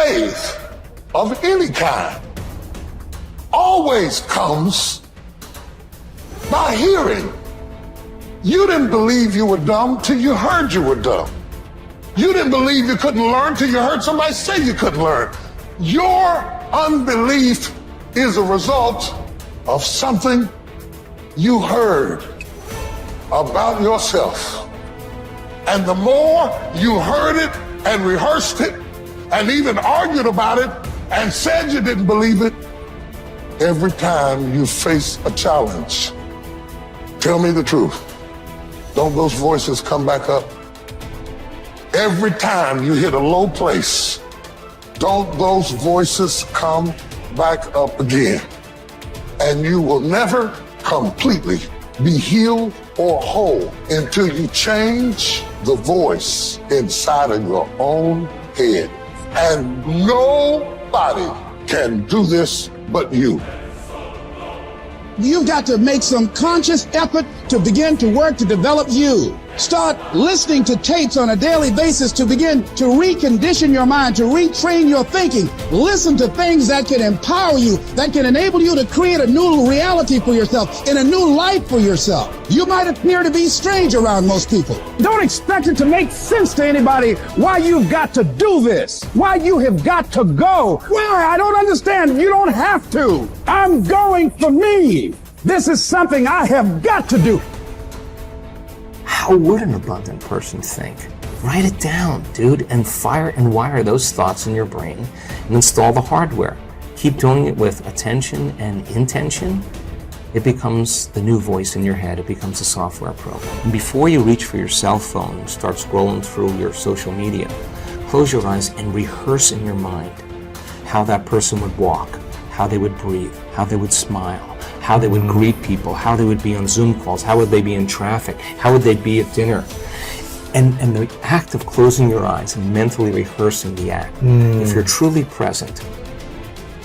faith of any kind always comes by hearing. You didn't believe you were dumb till you heard you were dumb. You didn't believe you couldn't learn till you heard somebody say you couldn't learn. Your unbelief is a result of something you heard about yourself. And the more you heard it and rehearsed it and even argued about it and said you didn't believe it, every time you face a challenge, tell me the truth, don't those voices come back up? Every time you hit a low place, don't those voices come back up again? And you will never completely be healed or whole until you change the voice inside of your own head. And nobody can do this but you. You've got to make some conscious effort to begin to work to develop you. Start listening to tapes on a daily basis to begin to recondition your mind, to retrain your thinking. Listen to things that can empower you, that can enable you to create a new reality for yourself and a new life for yourself. You might appear to be strange around most people. Don't expect it to make sense to anybody why you've got to do this, why you have got to go. Why? I don't understand. You don't have to. I'm going for me. This is something I have got to do. How would an abundant person think? Write it down, dude, and fire and wire those thoughts in your brain and install the hardware. Keep doing it with attention and intention. It becomes the new voice in your head. It becomes a software program. And before you reach for your cell phone and start scrolling through your social media, close your eyes and rehearse in your mind how that person would walk, how they would breathe, how they would smile, how they would greet people, how they would be on Zoom calls, how would they be in traffic, how would they be at dinner. And the act of closing your eyes and mentally rehearsing the act, if you're truly present,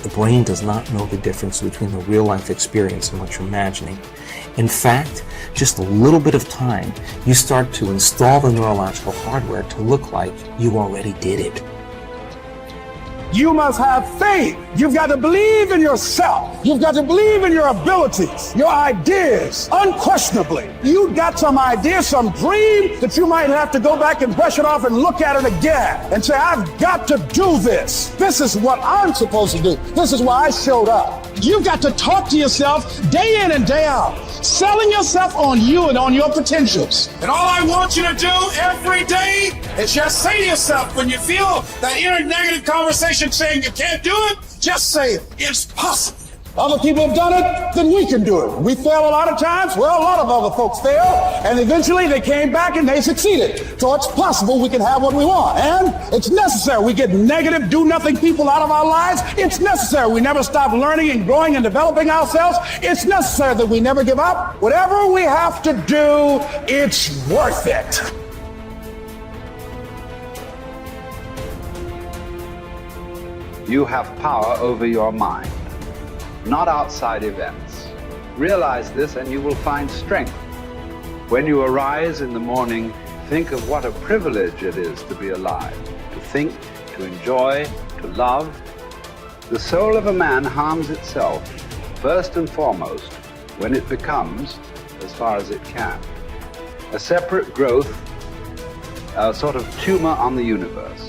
the brain does not know the difference between the real life experience and what you're imagining. In fact, just a little bit of time, you start to install the neurological hardware to look like you already did it. You must have faith. You've got to believe in yourself. You've got to believe in your abilities, your ideas, unquestionably. You've got some idea, some dream that you might have to go back and brush it off and look at it again and say, I've got to do this. This is what I'm supposed to do. This is why I showed up. You've got to talk to yourself day in and day out, selling yourself on you and on your potentials. And all I want you to do every day is just say to yourself, when you feel that inner negative conversation saying you can't do it, just say, it's possible. Other people have done it, then we can do it. We fail a lot of times. Well, a lot of other folks fail, and eventually they came back and they succeeded. So it's possible we can have what we want, and it's necessary. We get negative, do-nothing people out of our lives. It's necessary. We never stop learning and growing and developing ourselves. It's necessary that we never give up. Whatever we have to do, it's worth it. You have power over your mind, not outside events. Realize this and you will find strength. When you arise in the morning, think of what a privilege it is to be alive, to think, to enjoy, to love. The soul of a man harms itself, first and foremost, when it becomes, as far as it can, a separate growth, a sort of tumor on the universe.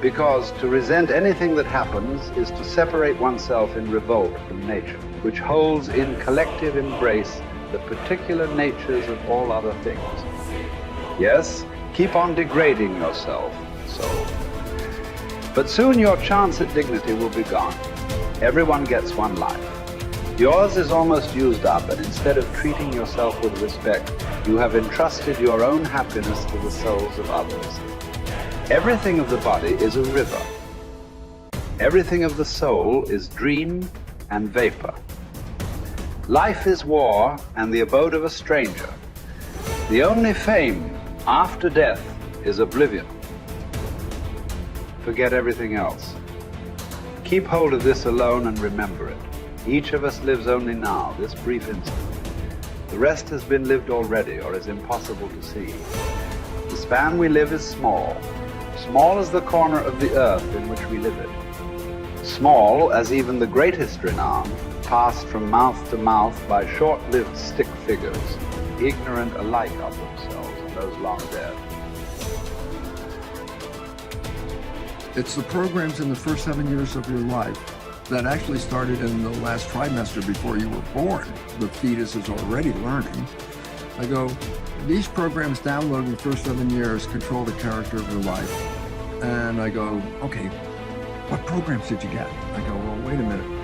Because to resent anything that happens is to separate oneself in revolt from nature, which holds in collective embrace the particular natures of all other things. Yes, keep on degrading yourself, soul. But soon your chance at dignity will be gone. Everyone gets one life. Yours is almost used up, and instead of treating yourself with respect, you have entrusted your own happiness to the souls of others. Everything of the body is a river. Everything of the soul is dream and vapor. Life is war and the abode of a stranger. The only fame after death is oblivion. Forget everything else. Keep hold of this alone and remember it. Each of us lives only now, this brief instant. The rest has been lived already or is impossible to see. The span we live is small. small as the corner of the earth in which we live it, small as even the greatest renown, passed from mouth to mouth by short-lived stick figures, ignorant alike of themselves and those long dead. It's the programs in the first 7 years of your life that actually started in the last trimester before you were born. The fetus is already learning. I go, these programs downloaded in the first 7 years control the character of your life. And I go, okay, what programs did you get? I go, well, wait a minute.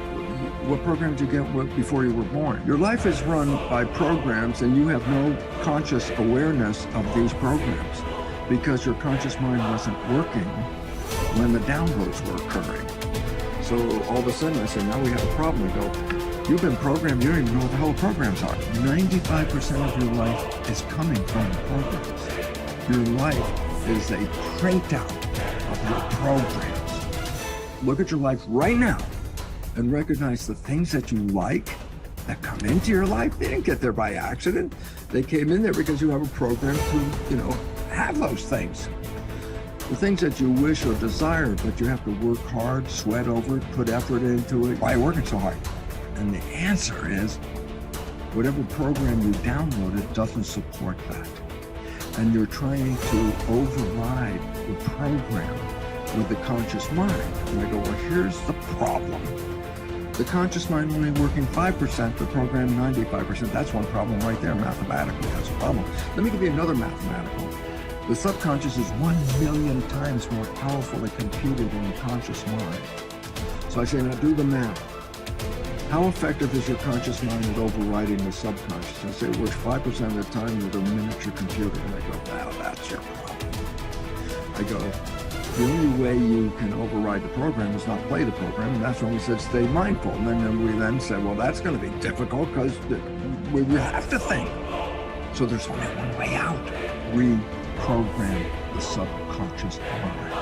What program did you get before you were born? Your life is run by programs and you have no conscious awareness of these programs because your conscious mind wasn't working when the downloads were occurring. So all of a sudden I said, now we have a problem. I go, you've been programmed, you don't even know what the hell programs are. 95% of your life is coming from the programs. Your life is a printout of your programs. Look at your life right now and recognize the things that you like that come into your life. They didn't get there by accident. They came in there because you have a program to, have those things. The things that you wish or desire, but you have to work hard, sweat over it, put effort into it. Why are you working so hard? And the answer is, whatever program you downloaded doesn't support that. And you're trying to override the program with the conscious mind. And I go, well, here's the problem. The conscious mind only working 5%, the program 95%. That's one problem right there, mathematically. That's a problem. Let me give you another mathematical. The subconscious is 1 million times more powerfully computed than the conscious mind. So I say, now do the math. How effective is your conscious mind at overriding the subconscious? I say it works 5% of the time with a miniature computer. And I go, wow, that's your problem. I go, the only way you can override the program is not play the program, and that's when we said stay mindful. And then we then said, well, that's going to be difficult because we have to think. So there's only one way out. Reprogram the subconscious mind.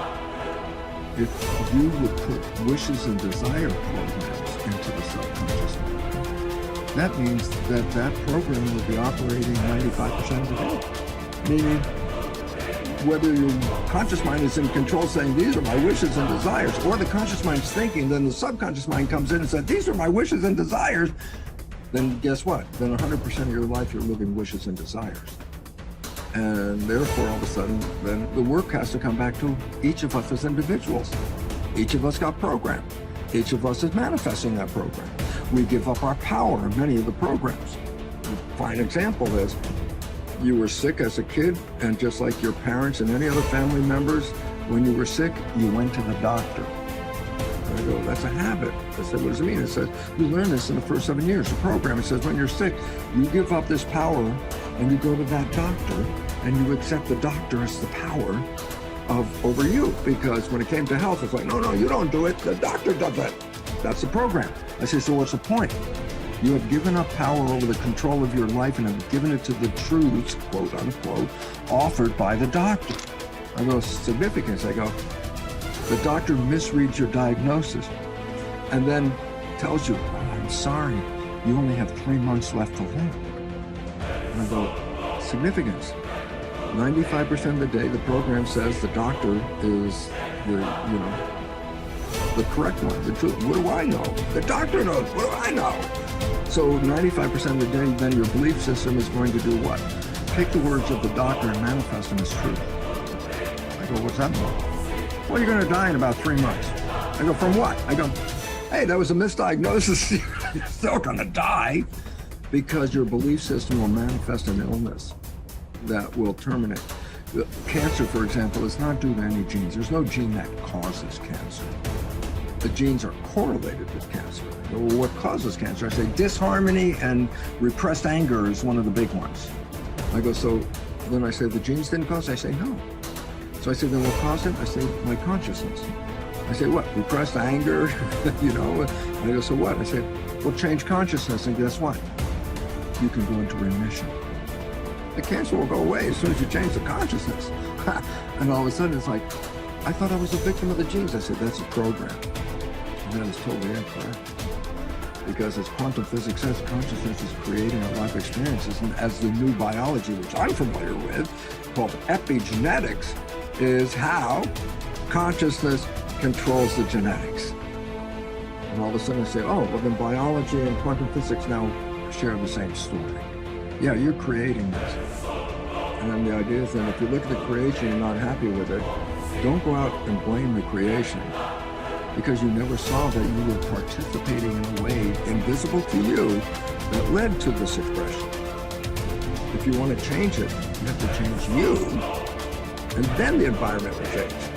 If you would put wishes and desire programs into the subconscious mind, that means that that program will be operating 95% of the day. Meaning, whether your conscious mind is in control saying, these are my wishes and desires, or the conscious mind's thinking, then the subconscious mind comes in and says, these are my wishes and desires, then guess what? Then 100% of your life you're living wishes and desires. And therefore, all of a sudden, then the work has to come back to each of us as individuals. Each of us got programmed. Each of us is manifesting that program. We give up our power in many of the programs. A fine example is, you were sick as a kid, and just like your parents and any other family members, when you were sick, you went to the doctor. And I go, that's a habit. I said, what does it mean? It says, you learn this in the first 7 years. The program, it says, when you're sick, you give up this power, and you go to that doctor, and you accept the doctor as the power over you. Because when it came to health, it's like, no, you don't do it. The doctor does it. That's the program. I say, so what's the point? You have given up power over the control of your life and have given it to the truths, quote unquote, offered by the doctor. I go, significance. I go, the doctor misreads your diagnosis and then tells you, oh, I'm sorry, you only have 3 months left to live. And I go, significance. 95% of the day, the program says the doctor is the correct one, the truth. What do I know? The doctor knows. What do I know? So 95% of the day, then your belief system is going to do what? Take the words of the doctor and manifest them as truth. I go, what's that mean? Well, you're going to die in about 3 months. I go, from what? I go, hey, that was a misdiagnosis. You're still going to die because your belief system will manifest an illness that will terminate. Cancer, for example, is not due to any genes. There's no gene that causes cancer. The genes are correlated with cancer. Well, what causes cancer? I say disharmony and repressed anger is one of the big ones. I go, so then I say the genes didn't cause it? I say no. So I say, then what caused it? I say my consciousness. I say what? Repressed anger, And I go, so what? I say, well, change consciousness, and guess what? You can go into remission. The cancer will go away as soon as you change the consciousness. And all of a sudden it's like, I thought I was a victim of the genes. I said, that's a program. And that is totally incorrect. Because as quantum physics says, consciousness is creating our life experiences. And as the new biology, which I'm familiar with, called epigenetics, is how consciousness controls the genetics. And all of a sudden I say, oh, well then biology and quantum physics now share the same story. Yeah, you're creating this. And then the idea is that if you look at the creation and you're not happy with it, don't go out and blame the creation, because you never saw that you were participating in a way invisible to you that led to this expression. If you want to change it, you have to change you, and then the environment will change.